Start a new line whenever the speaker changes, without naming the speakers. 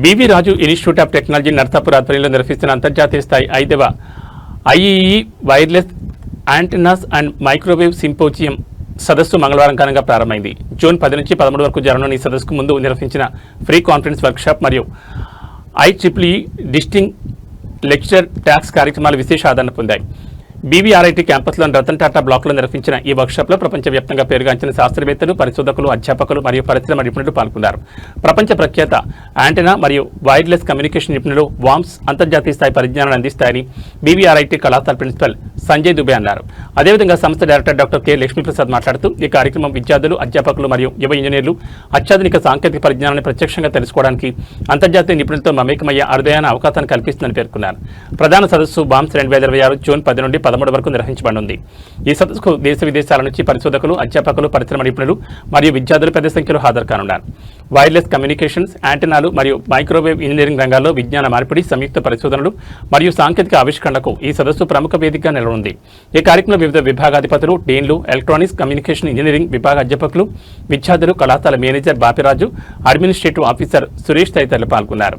BV Raju institute of technology Narsapur ఆధ్వర్యంలో నిర్వహిస్తున్న అంతర్జాతీయ స్థాయి 5వ IEEE wireless antennas and microwave symposium సదస్సు మంగళవారం ఘనంగా ప్రారంభమైంది. జూన్ 10 నుంచి 13 వరకు జరగనున్న ఈ సదస్సుకు ముందు నిర్వహించిన ఫ్రీ కాన్ఫరెన్స్ వర్క్షాప్ మరియు IEEE డిస్టింగ్ లెక్చర్ ట్యాక్స్ కార్యక్రమాలు విశేష ఆదరణ పొందాయి. బీవీఆర్ఐటీ క్యాంపస్లోని రతన్ టాటా బ్లాక్లో నిర్వహించిన ఈ వర్క్షాప్లో ప్రపంచవ్యాప్తంగా పేరుగాంచిన శాస్త్రవేత్తలు, పరిశోధకులు, అధ్యాపకులు మరియు పరిశ్రమ నిపుణులు పాల్గొన్నారు. ప్రపంచ ప్రఖ్యాత యాంటెనా మరియు వైర్లెస్ కమ్యూనికేషన్ నిపుణులు వామ్స్ అంతర్జాతీయ స్థాయి పరిజ్ఞానాన్ని అందిస్తాయని బీవీఆర్ఐటీ కళాశాల ప్రిన్సిపల్ సంజయ్ దుబే అన్నారు. అదేవిధంగా సంస్థ డైరెక్టర్ డాక్టర్ కె లక్ష్మీప్రసాద్ మాట్లాడుతూ ఈ కార్యక్రమం విద్యార్థులు, అధ్యాపకులు మరియు యువ ఇంజనీర్లు అత్యాధునిక సాంకేతిక పరిజ్ఞానాన్ని ప్రత్యక్షంగా తెలుసుకోవడానికి అంతర్జాతీయ నిపుణులతో మమేకమయ్యే అరుదైన అవకాశాన్ని కల్పిస్తుందని పేర్కొన్నారు. ప్రధాన సదస్సు వామ్స్ 2026 జూన్ 10 నుండి 13 వరకు నిర్వహించబడింది. ఈ సదస్సుకు దేశ విదేశాల నుంచి పరిశోధకులు, అధ్యాపకులు, పరిశ్రమ నిపుణులు మరియు విద్యార్థులు పెద్ద సంఖ్యలో హాజరు కానున్నారు. వైర్లెస్ కమ్యూనికేషన్స్, యాంటెనాలు మరియు మైక్రోవేవ్ ఇంజనీరింగ్ రంగాల్లో విజ్ఞాన మార్పిడి, సంయుక్త పరిశోధనలు మరియు సాంకేతిక ఆవిష్కరణకు ఈ సదస్సు ప్రముఖ వేదికగా నిలవనుంది. ఈ కార్యక్రమంలో వివిధ విభాగాధిపతులు, డీన్లు, ఎలక్ట్రానిక్స్ కమ్యూనికేషన్ ఇంజనీరింగ్ విభాగ అధ్యాపకులు, విద్యార్థులు, కళాశాల manager Bapiraju, administrative officer Suresh తదితరులు పాల్గొన్నారు.